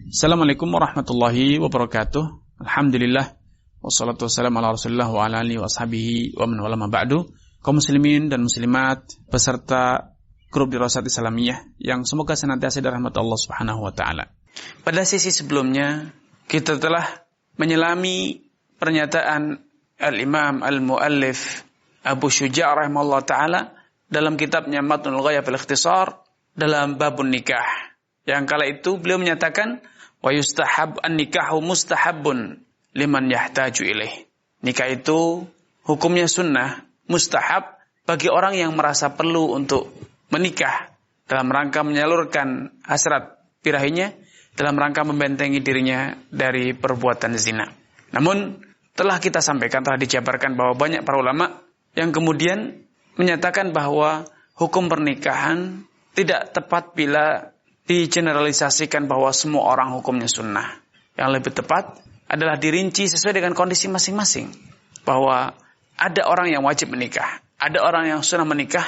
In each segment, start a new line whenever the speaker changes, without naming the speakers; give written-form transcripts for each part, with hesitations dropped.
Assalamualaikum warahmatullahi wabarakatuh. Alhamdulillah wassalatu wassalamu ala Rasulillah wa ala alihi wa ashabihi wa man wala ma ba'du. Kaum muslimin dan muslimat peserta grup Dirasat Islamiyah yang semoga senantiasa dirahmati Allah Subhanahu wa taala. Pada sesi sebelumnya kita telah menyelami pernyataan Al-Imam Al-Muallif Abu Syuja' rahimahullah taala dalam kitabnya Matnul Ghayah fil Ikhtisar dalam babun nikah. Yang kala itu beliau menyatakan wa yustahab an-nikahu mustahabun liman yahtaju ilaih. Nikah itu hukumnya sunnah, mustahab bagi orang yang merasa perlu untuk menikah dalam rangka menyalurkan hasrat birahinya, dalam rangka membentengi dirinya dari perbuatan zina. Namun telah kita sampaikan, telah dijabarkan bahwa banyak para ulama yang kemudian menyatakan bahwa hukum pernikahan tidak tepat bila digeneralisasikan bahwa semua orang hukumnya sunnah. Yang lebih tepat adalah dirinci sesuai dengan kondisi masing-masing. Bahwa ada orang yang wajib menikah, ada orang yang sunnah menikah,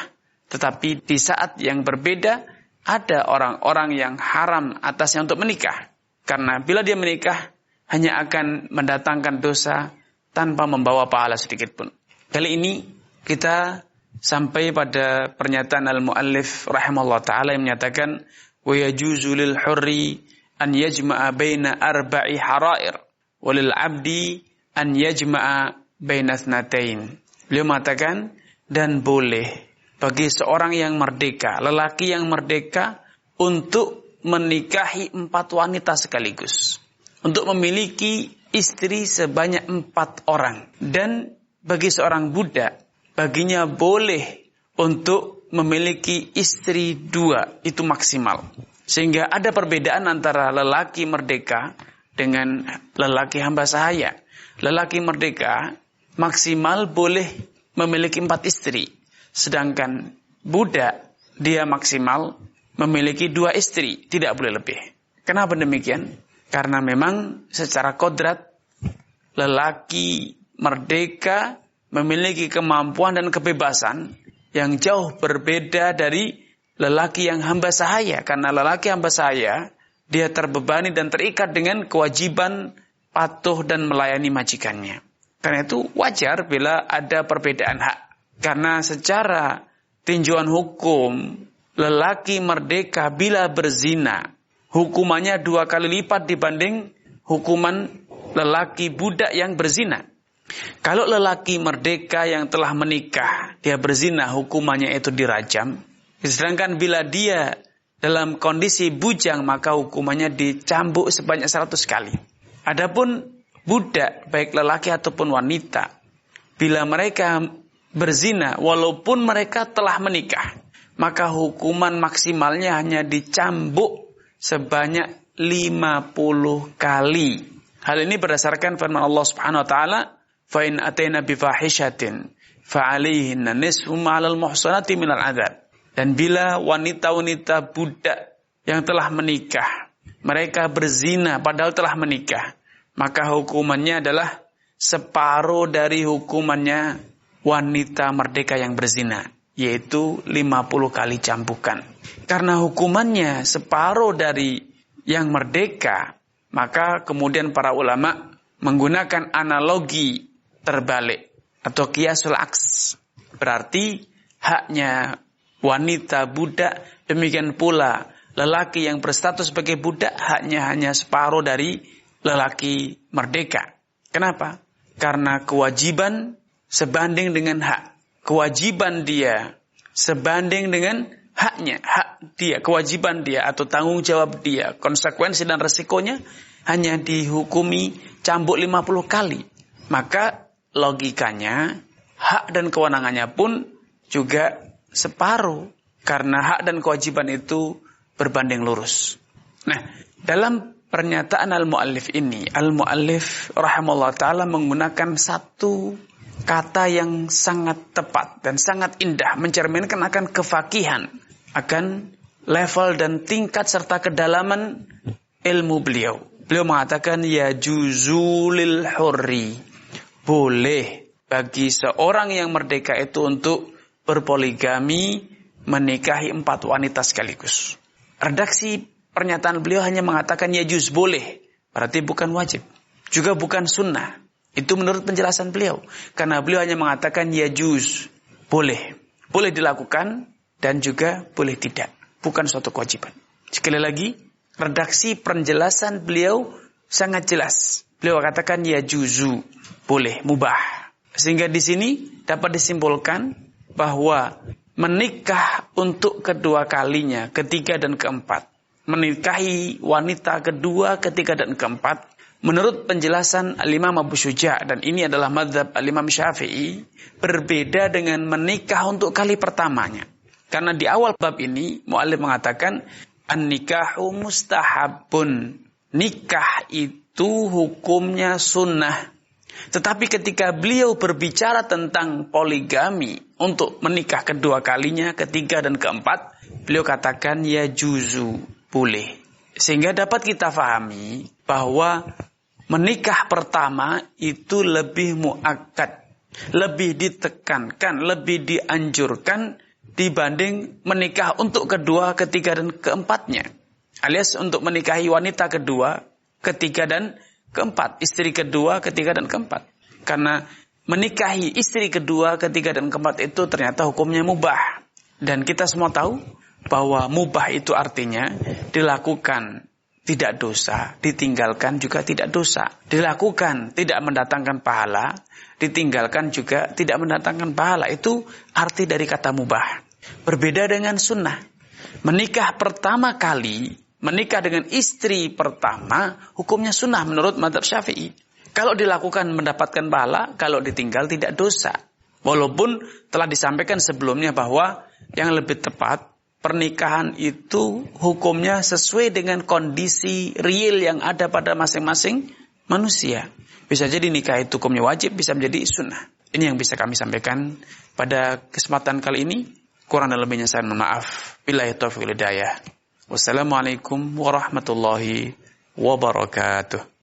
tetapi di saat yang berbeda ada orang-orang yang haram atasnya untuk menikah. Karena bila dia menikah hanya akan mendatangkan dosa tanpa membawa pahala sedikit pun. Kali ini kita sampai pada pernyataan Al-Muallif rahimahullah ta'ala yang menyatakan wa yajuzu lil hurri an yajma'a baina arba'i harair walil 'abdi an yajma'a baina tsnatain. Beliau mengatakan dan boleh bagi seorang yang merdeka, lelaki yang merdeka untuk menikahi 4 wanita sekaligus, untuk memiliki istri sebanyak 4 orang. Dan bagi seorang budak, baginya boleh untuk memiliki istri 2, itu maksimal. Sehingga ada perbedaan antara lelaki merdeka dengan lelaki hamba sahaya. Lelaki merdeka maksimal boleh memiliki 4 istri. Sedangkan budak, dia maksimal memiliki 2 istri, tidak boleh lebih. Kenapa demikian? Karena memang secara kodrat lelaki merdeka memiliki kemampuan dan kebebasan yang jauh berbeda dari lelaki yang hamba sahaya. Karena lelaki hamba sahaya, dia terbebani dan terikat dengan kewajiban patuh dan melayani majikannya. Karena itu wajar bila ada perbedaan hak. Karena secara tinjauan hukum, lelaki merdeka bila berzina, hukumannya 2 kali lipat dibanding hukuman lelaki budak yang berzina. Kalau lelaki merdeka yang telah menikah, dia berzina, hukumannya itu dirajam. Sedangkan bila dia dalam kondisi bujang, maka hukumannya dicambuk sebanyak 100 kali. Adapun budak, baik lelaki ataupun wanita, bila mereka berzina, walaupun mereka telah menikah, maka hukuman maksimalnya hanya dicambuk sebanyak 50 kali. Hal ini berdasarkan firman Allah Subhanahu wa taala, fa in ataina bi fahishatin fa 'alaihinna nisfu ma 'alal muhsanati minal 'adzab. Dan bila wanita-wanita budak yang telah menikah, mereka berzina padahal telah menikah, maka hukumannya adalah separuh dari hukumannya wanita merdeka yang berzina, yaitu 50 kali cambukan. Karena hukumannya separuh dari yang merdeka, maka kemudian para ulama menggunakan analogi terbalik atau qiyasul aks. Berarti haknya wanita budak, demikian pula lelaki yang berstatus sebagai budak haknya hanya separuh dari lelaki merdeka. Kenapa? Karena kewajiban sebanding dengan hak. Kewajiban dia sebanding dengan haknya. Hak dia, kewajiban dia atau tanggung jawab dia, konsekuensi dan resikonya hanya dihukumi cambuk 50 kali. Maka logikanya hak dan kewenangannya pun juga separuh, karena hak dan kewajiban itu berbanding lurus. Nah, dalam pernyataan Al-Muallif ini, Al-Muallif rahimahullah ta'ala menggunakan satu kata yang sangat tepat dan sangat indah, mencerminkan akan kefakihan, akan level dan tingkat serta kedalaman ilmu beliau. Beliau mengatakan ya juzulil hurri, boleh bagi seorang yang merdeka itu untuk berpoligami, menikahi 4 wanita sekaligus. Redaksi pernyataan beliau hanya mengatakan yajuz, boleh. Berarti bukan wajib. Juga bukan sunnah. Itu menurut penjelasan beliau. Karena beliau hanya mengatakan yajuz, boleh. Boleh dilakukan dan juga boleh tidak. Bukan suatu kewajiban. Sekali lagi, redaksi penjelasan beliau sangat jelas. Beliau katakan yajuzu, boleh, mubah. Sehingga di sini dapat disimpulkan bahwa menikah untuk kedua kalinya, ketiga dan keempat, menikahi wanita kedua, ketiga dan keempat, menurut penjelasan Al-Imam Abu Syuja', dan ini adalah mazhab Al-Imam Syafi'i, berbeda dengan menikah untuk kali pertamanya. Karena di awal bab ini mu'allif mengatakan an-nikahu mustahabun, nikah itu hukumnya sunnah. Tetapi ketika beliau berbicara tentang poligami untuk menikah kedua kalinya, ketiga dan keempat, beliau katakan ya juzu, boleh. Sehingga dapat kita fahami bahwa menikah pertama itu lebih muakkad, lebih ditekankan, lebih dianjurkan dibanding menikah untuk kedua, ketiga dan keempatnya. Alias untuk menikahi wanita kedua, ketiga dan keempat, istri kedua, ketiga, dan keempat. Karena menikahi istri kedua, ketiga, dan keempat itu ternyata hukumnya mubah. Dan kita semua tahu bahwa mubah itu artinya dilakukan tidak dosa, ditinggalkan juga tidak dosa. Dilakukan tidak mendatangkan pahala, ditinggalkan juga tidak mendatangkan pahala. Itu arti dari kata mubah. Berbeda dengan sunnah. Menikah pertama kali, menikah dengan istri pertama, hukumnya sunnah menurut mazhab Syafi'i. Kalau dilakukan mendapatkan pahala, kalau ditinggal tidak dosa. Walaupun telah disampaikan sebelumnya bahwa yang lebih tepat, pernikahan itu hukumnya sesuai dengan kondisi real yang ada pada masing-masing manusia. Bisa jadi nikah itu hukumnya wajib, bisa menjadi sunnah. Ini yang bisa kami sampaikan pada kesempatan kali ini. Kurang dan lebihnya saya mohon maaf. Billahi taufiq wal hidayah. Wassalamualaikum warahmatullahi wabarakatuh.